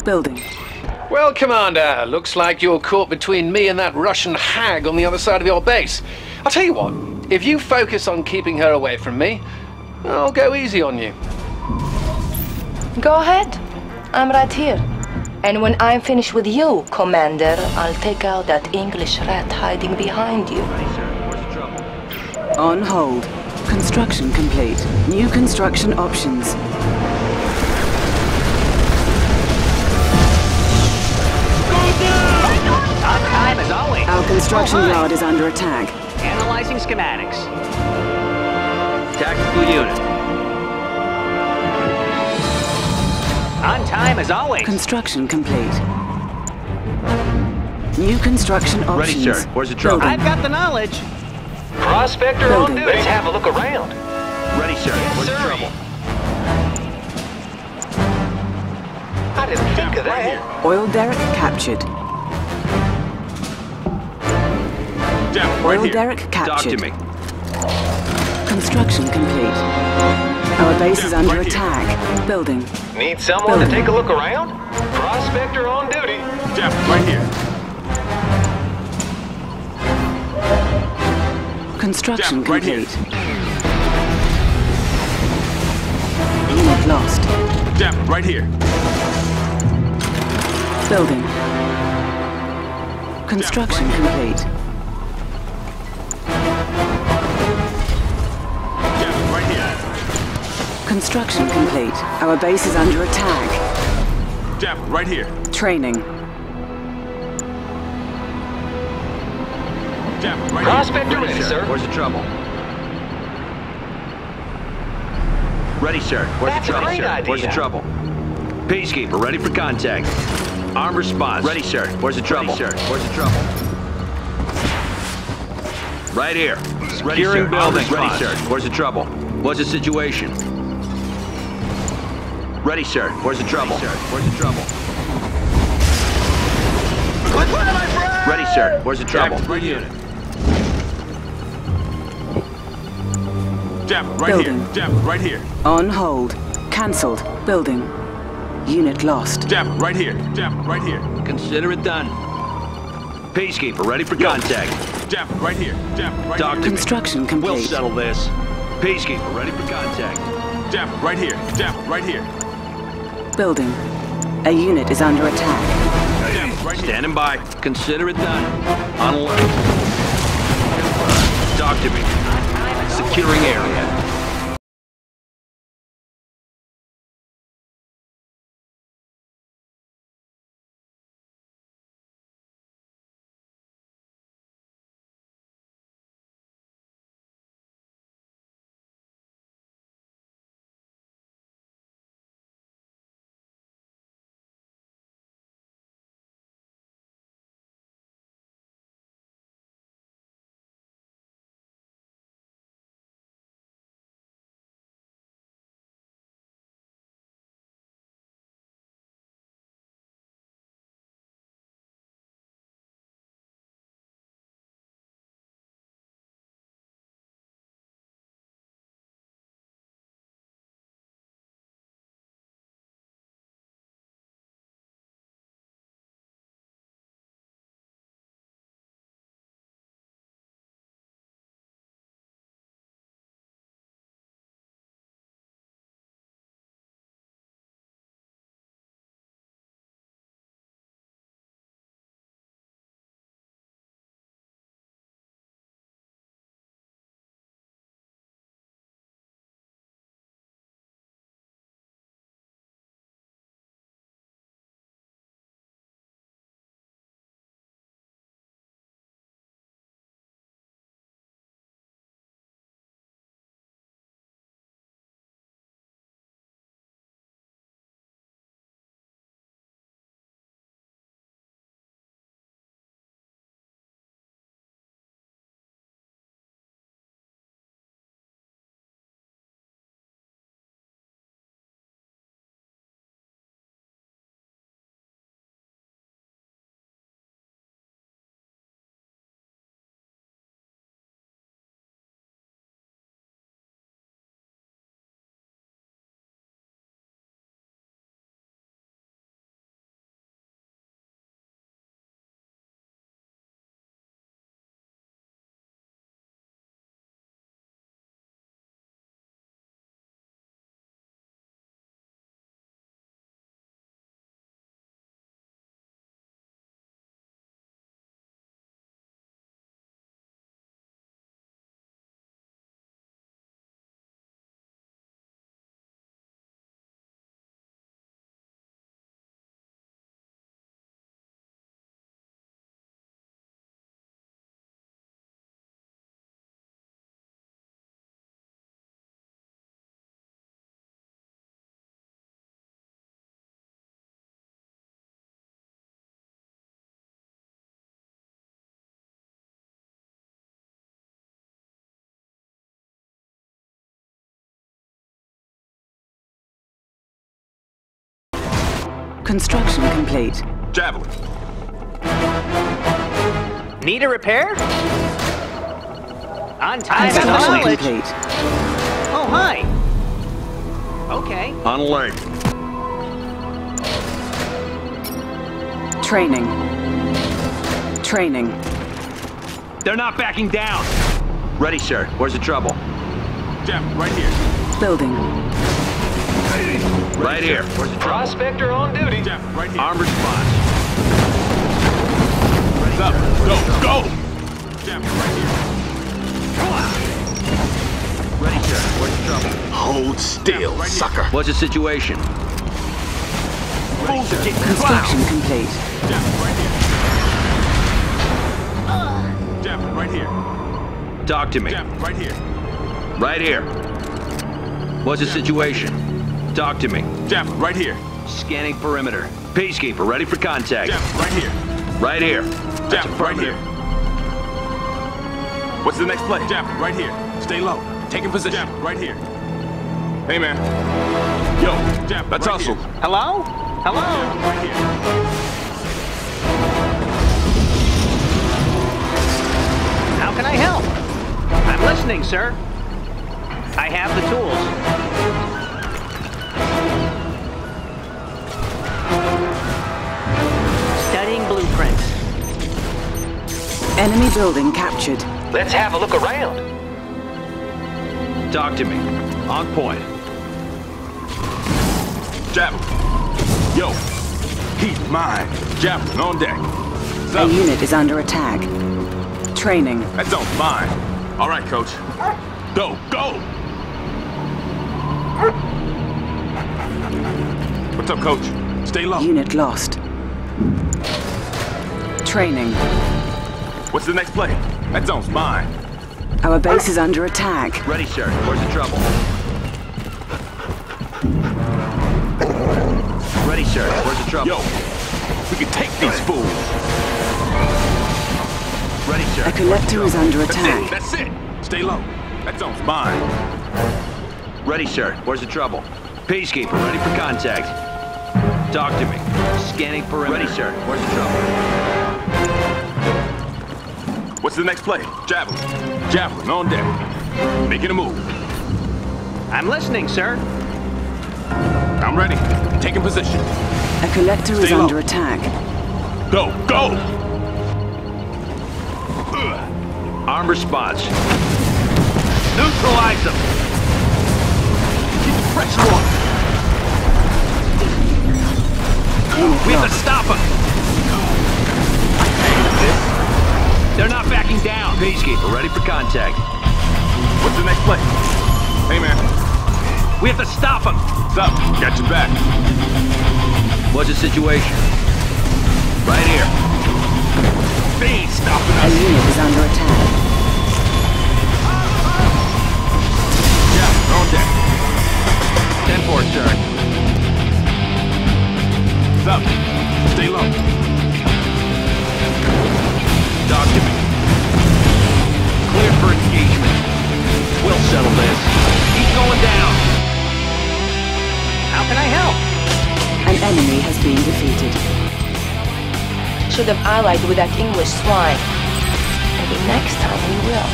Building. Well, Commander, looks like you're caught between me and that Russian hag on the other side of your base. I'll tell you what, if you focus on keeping her away from me, I'll go easy on you. Go ahead. I'm right here. And when I'm finished with you, Commander, I'll take out that English rat hiding behind you. On hold. Construction complete. New construction options. On time as always. Our construction yard is under attack. Analyzing schematics. Tactical unit. On time as always. Construction complete. New construction options. Ready, sir. Where's the trouble? I've got the knowledge. Prospector on duty. Let's have a look around. Ready, sir. Where's the trouble? I didn't think of that. Oil derrick captured. Down, Oil right derrick here. captured. Talk to me. Construction complete. Our base is under attack. Building. Need someone to take a look around? Prospector on duty. Down, right here. Construction Down, right here. complete. Unit lost. Down, right here. Building. Construction complete. Down, right here. Construction complete. Our base is under attack. Down, right here. Training. Down, right Prospector here. ready, sir. Where's the trouble? Ready, sir. Where's That's the a trouble, great sir? idea. Where's the trouble? Peacekeeper, ready for contact. Arm response. Ready, sir. Where's the trouble? Ready, sir. Where's the trouble? Right here. Securing building. Ready, sir. Where's the trouble? What's the situation? Ready, sir. Where's the trouble? Sir. Where's the trouble? Ready, sir. Where's the trouble? Right here. Dap, right Building. here. Dap, right here. On hold. Cancelled. Building. Unit lost. Dap, right here. Dap, right here. Consider it done. Peacekeeper, ready for contact. Dap, right here. Dap, right Talk to here. me. Construction We'll complete. settle this. Peacekeeper, ready for contact. Dap, right here. Dap, right here. Building. A unit is under attack. Dap, right here. Standing by. Consider it done. On alert. Talk to me. Securing area. Construction complete. Javelin. Need a repair? On time as Construction always. complete. Oh, hi. Okay. On alert. Training. Training. They're not backing down. Ready, sir. Where's the trouble? Javelin, right here. Building. Right here. Where's the trouble? Prospector on duty. Javelin, right here. Arm response. Up. Go. Javelin, right here. Ready, sir. Where's the trouble? Hold still, right here. sucker. What's the situation? Fools are getting Construction complete. Javelin, right here. Javelin, right here. Talk to me. Javelin, right here. Right here. What's the situation? Talk to me. Javelin, right here. Scanning perimeter. Peacekeeper, ready for contact. Javelin, right here. Right here. That's Javelin, right affirmative. here. What's the next play? Javelin, right here. Stay low. Taking position. Javelin, right here. Hey, man. Yo, Javelin, let's right hustle. here. Hello? Hello? Javelin, right here. How can I help? I'm listening, sir. I have the tools. Studying blueprints. Enemy building captured. Let's have a look around. Talk to me. On point. Javelin. Yo, heat mine. Javelin on deck. A unit is under attack. Training. That zone's mine. All right, coach. Go. What's up, coach? Stay low. Unit lost. Training. What's the next play? That zone's mine. Our base is under attack. Ready, sir. Where's the trouble? Ready, sir. Where's the trouble? Yo, we can take these fools. Ready, sir. A collector is under attack. That's it. Stay low. That zone's mine. Ready, sir. Where's the trouble? Peacekeeper, ready for contact. Talk to me. Scanning perimeter. Ready, sir. Where's the trouble? What's the next play? Javelin. Javelin on deck. Making a move. I'm listening, sir. I'm ready. Taking position. A collector is Stay low. under attack. Go. Arm response. Neutralize them. Keep the pressure on. We have to stop them. They're not backing down. Peacekeeper, ready for contact. What's the next play? Hey, man. We have to stop them. What's up? Got your back. What's the situation? Right here. They ain't stopping A us. unit is under attack. Javelin on deck. 10-4, sir. What's up? Stay low. Talk to me. Clear for engagement. We'll settle this. Keep going down. How can I help? An enemy has been defeated. Should have allied with that English swine. Maybe next time we will.